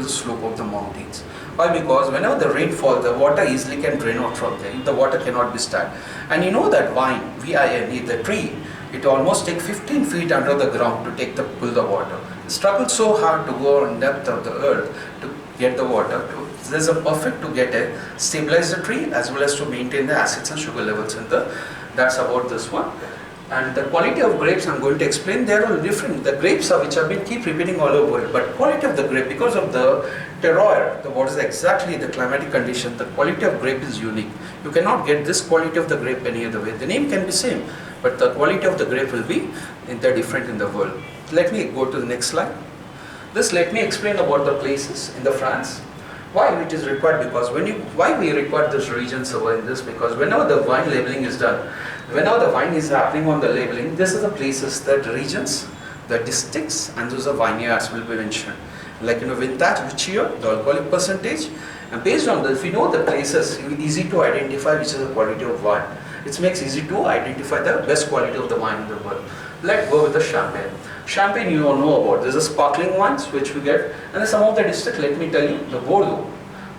gentle slope of the mountains. Why? Because whenever the rain falls, the water easily can drain out from there. The water cannot be stacked. And you know that vine, V-I-N-E, the tree, it almost takes 15 feet under the ground to pull the water. It struggles so hard to go on depth of the earth to get the water. There's a perfect to stabilize the tree as well as to maintain the acids and sugar levels in the. That's about this one. And the quality of grapes I'm going to explain, they are all different. The grapes are which have been keep repeating all over world, but quality of the grape, because of the terroir, what is exactly the climatic condition, the quality of grape is unique. You cannot get this quality of the grape any other way. The name can be same, but the quality of the grape will be different in the world. Let me go to the next slide. Let me explain about the places in the France. Why it is required? Because why we require this regions over in this? Because whenever the wine labeling is done, whenever the wine is happening on the labeling, this is the places, that regions, the districts, and those are vineyards will be mentioned. Like vintage, which year, the alcoholic percentage, and based on this, if we know the places, it will be easy to identify which is the quality of wine. It makes easy to identify the best quality of the wine in the world. Let's go with the champagne. Champagne you all know about. There's a sparkling wines which we get, and then some of the districts. Let me tell you, the Bordeaux.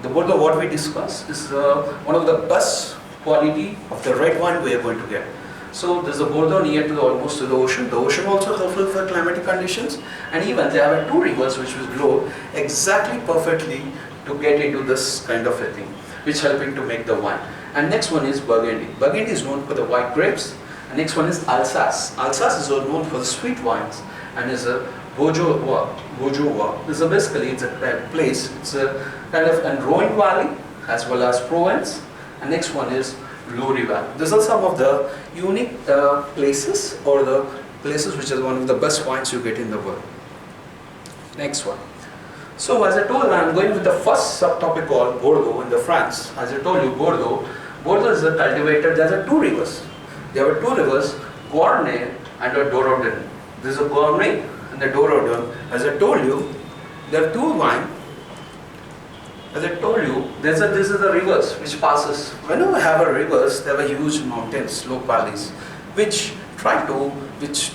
The Bordeaux, what we discussed, is one of the best quality of the red wine we are going to get. So there's a Bordeaux near to almost to the ocean. The ocean also helpful for climatic conditions, and even they have two rivers which will flow exactly perfectly to get into this kind of a thing, which helping to make the wine. And next one is Burgundy. Burgundy is known for the white grapes. And next one is Alsace. Alsace is known for the sweet wines and is a Beaujolais. This is basically it's a place. It's a kind of a Rhone Valley as well as Provence. And next one is Loire Valley. These are some of the unique places, or the places which is one of the best wines you get in the world. Next one. So as I told, I am going with the first subtopic called Bordeaux in the France. As I told you, Bordeaux is a cultivated. There are two rivers. There are two rivers, Garonne and the Dordogne. This is a Garonne and the Dordogne. As I told you, there are two wines. As I told you, this is the rivers which passes. Whenever we have a rivers, there are huge mountains, slope valleys, which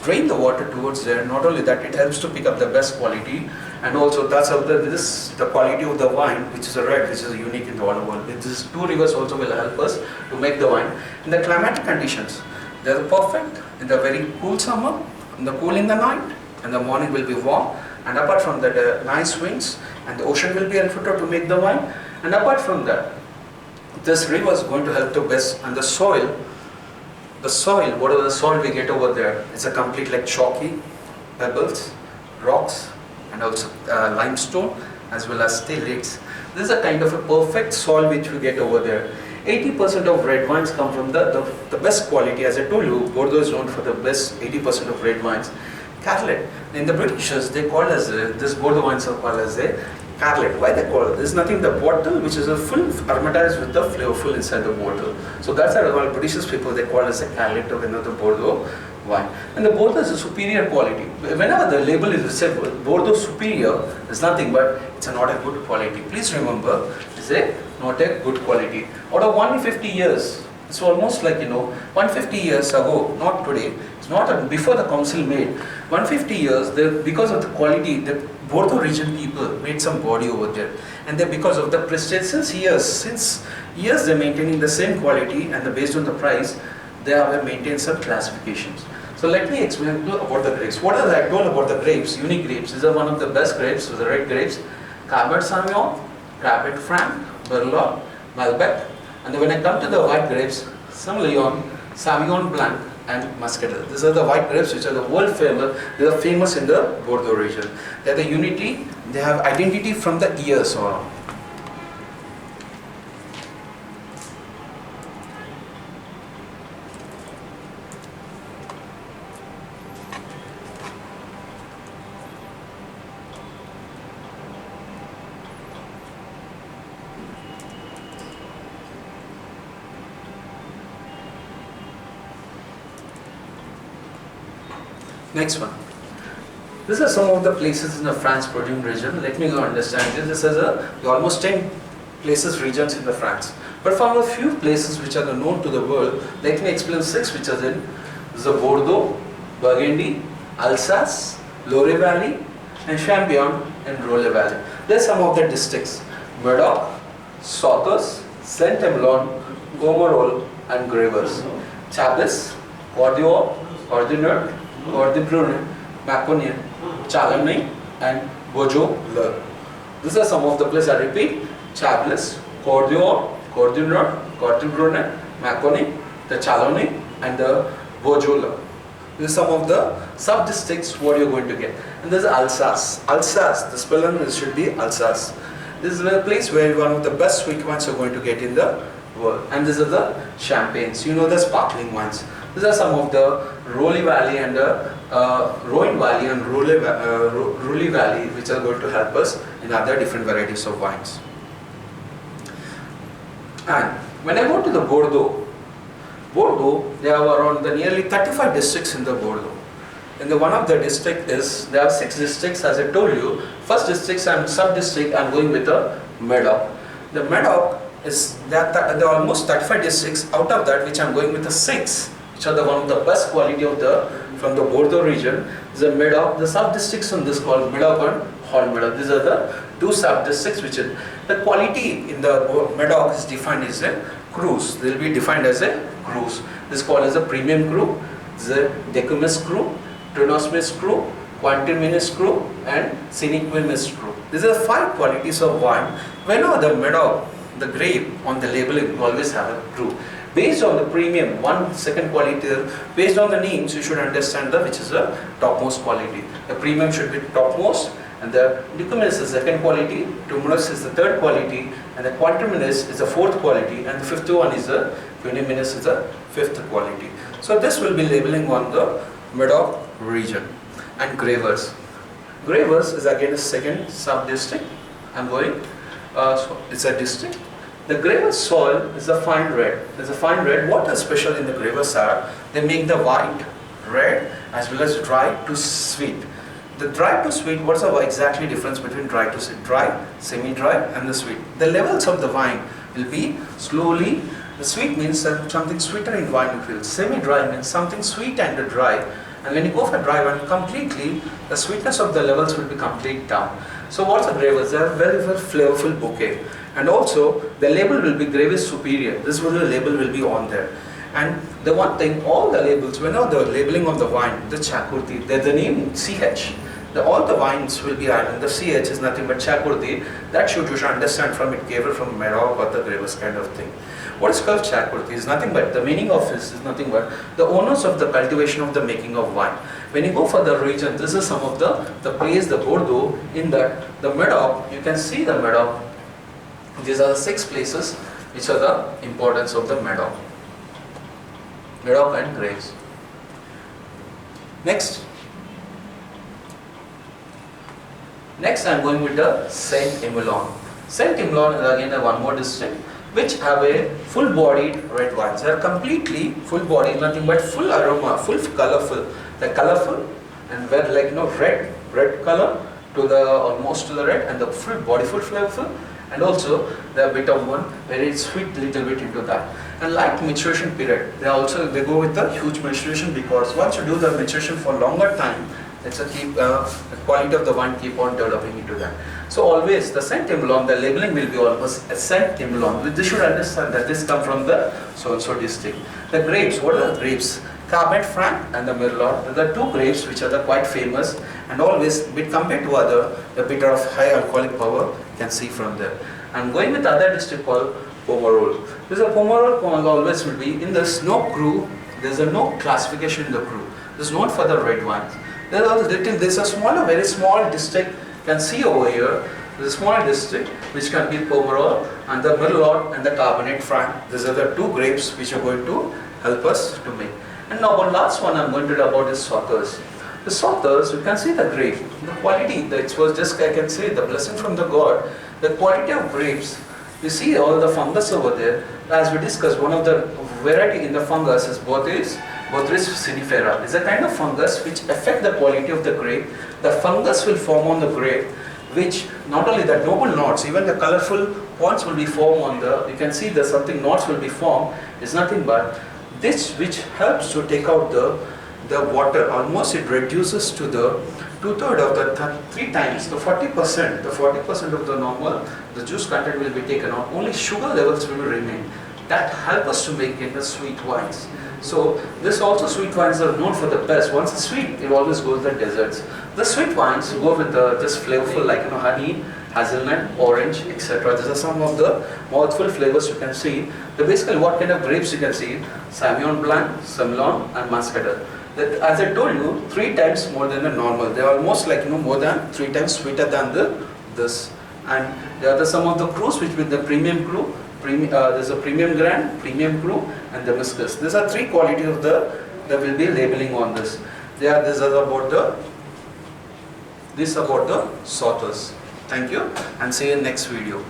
drain the water towards there. Not only that, it helps to pick up the best quality, and also that's how the quality of the wine, which is a red, which is unique in the whole world. These two rivers also will help us to make the wine. In the climatic conditions, they are perfect in the very cool summer, in the cool in the night, and the morning will be warm. And apart from that, nice winds, and the ocean will be helpful to make the wine. And apart from that, this river is going to help to best, and the soil, whatever the soil we get over there, it's a complete like chalky, pebbles, rocks, and also limestone, as well as stillates. This is a kind of a perfect soil which we get over there. 80% of red wines come from the best quality. As I told you, Bordeaux is known for the best 80% of red wines. Carlet. In the Britishers, they call as this Bordeaux wines are called as a Carlet. Why they call it? This is nothing the bottle, which is a full aromatized with the flavorful inside the bottle. So that's why all British people they call as a Carlet of another Bordeaux wine. And the Bordeaux is a superior quality. Whenever the label is said Bordeaux superior, is nothing but it's not a good quality. Please remember, it's not a good quality. Out of 150 years, it's almost like 150 years ago, not today. It's not before the council made. 150 years, because of the quality, the Bordeaux region people made some body over there, and because of the prestige since years they're maintaining the same quality, and based on the price, they have maintained some classifications. So let me explain about the grapes. What is I told about the grapes? Unique grapes. These are one of the best grapes. So the red grapes, Cabernet Sauvignon, Cabernet Franc, Merlot, Malbec. And then when I come to the white grapes, Semillon, Sauvignon Blanc, and Muscatel. These are the white grapes which are the world famous. They are famous in the Bordeaux region. They are the unity. They have identity from the years on. Next one. These are some of the places in the France producing region. Let me go understand this. This is almost 10 places, regions in the France. But from a few places which are known to the world, let me explain 6 which are in. This is Bordeaux, Burgundy, Alsace, Loire Valley, and Champagne and Rhone Valley. There's some of the districts: Medoc, Sothers, Saint-Emilion, Pomerol and Gravers, Chablis, Cordior, Ordinary, Ordibrune, Maconian, Chalonnais and Beaujolais. These are some of the places. I repeat: Chablis, Cordior, Ordinary, Ordibrune, Maconian, the Chalonnais and the Beaujolais. These are some of the sub-districts what you're going to get. And there's Alsace. Alsace, the spelling should be Alsace. This is a place where one of the best sweet wines you're going to get in the world. And these are the champagnes. You know, the sparkling wines. These are some of the Rhône Valley and the Rhône Valley and Rhône Valley, which are going to help us in other different varieties of wines. And when I go to the Bordeaux, there are around nearly 35 districts in the Bordeaux. In the one of the district is, there are 6 districts as I told you. First districts and sub-district I am going with the Medoc. The Medoc is, there are almost 35 districts. Out of that which I am going with the 6, which are the one of the best quality of from the Bordeaux region. The Medoc, the sub-districts in this called Medoc and Hall Medoc. These are the 2 sub-districts which is, the quality in the Medoc is defined as a cruise. They will be defined as a cruise. This is called as a premium cru, the Decumis cru, Trinosmis cru, Quantiminus cru and Siniquimus cru. These are 5 qualities of wine. Whenever the Medoc, the grape on the labeling, you always have a cru. Based on the premium, second quality, based on the names, you should understand which is the topmost quality. The premium should be topmost, and the Decumis is the second quality, Tumulus is the third quality, and the Quantiminus is the fourth quality, and the fifth one is the Quiniminus is the fifth quality. So this will be labeling on the Medoc region. And Gravers. Gravers is again a second sub-district. I'm going, so it's a district. The Gravers soil is a fine red. There's a fine red. What is special in the Gravers are, they make the white, red, as well as dry to sweet. The dry to sweet, what's the exactly difference between dry to sweet? Dry, semi-dry and the sweet. The levels of the wine will be slowly, the sweet means something sweeter in wine you feel. Semi-dry means something sweet and dry. And when you go for dry wine completely, the sweetness of the levels will be complete down. So what's a Gravers? They are very, very flavorful bouquet. And also the label will be Gravis Superior. This label will be on there. And the one thing, all the labels, whenever the labeling of the wine, the Chakurti, the name CH, all the wines will be added. The CH is nothing but Chakurti. That you should understand from it, came from Medoc or the Gravers kind of thing. What is called Chakurti is nothing but, the meaning of this is nothing but the owners of the cultivation of the making of wine. When you go for the region, this is some of the place, the Bordeaux, in that the Medoc, you can see the Medoc. These are the 6 places which are the importance of the Medoc. Medoc and grapes. Next I am going with the Saint-Emilion. Saint-Emilion is again one more district which have a full-bodied red wines. They are completely full-bodied, nothing but full aroma, full colorful. They're colorful and very like red color to the almost to the red, and the full body, full flavorful, and also the bit of one very sweet little bit into that. And light maturation period, they go with the huge maturation, because once you do the maturation for longer time, it's a the quality of the wine keep on developing into that. So always the Saint-Emilion, the labeling will be almost a Saint-Emilion. This should understand that this come from the so-and-so district. The grapes, what are the grapes? Cabernet Franc and the Merlot. There are 2 grapes which are quite famous, and always bit compared to other, the bit of high alcoholic power you can see from there. I'm going with other district called Pomerol. This is a Pomerol always will be in the no cru. There's no classification in the cru. This is not for the red wines. There's a smaller, very small district. You can see over here. There's a small district which can be Pomerol and the Merlot and the Cabernet Franc. These are the 2 grapes which are going to help us to make. And now one last one I'm going to talk about is Sothers. The Sothers, you can see the grape, the quality, it was just, I can say, the blessing from the God. The quality of grapes, you see all the fungus over there. As we discussed, one of the variety in the fungus is Botrytis sinifera. It's a kind of fungus which affect the quality of the grape. The fungus will form on the grape, which not only the noble knots, even the colorful points will be formed on the, you can see the something knots will be formed. It's nothing but this which helps to take out the water. Almost it reduces to the 2/3 of the 3 times, the 40% of the normal, the juice content will be taken out. Only sugar levels will remain. That help us to make it the sweet wines. So this also, sweet wines are known for the best. Once it's sweet, it always goes the desserts. The sweet wines go with this flavorful, like honey, hazelnut, orange, etc. These are some of the mouthful flavors you can see. Basically, what kind of grapes you can see? Sauvignon Blanc, Semillon, and Muscadet. That, as I told you, 3 times more than the normal. They are almost like more than 3 times sweeter than this. And there are some of the crus which with the premium cru. There's a premium grand, premium cru, and the Damascus. These are 3 qualities of that will be labeling on this. This is about the Sauternes. Thank you, and see you in next video.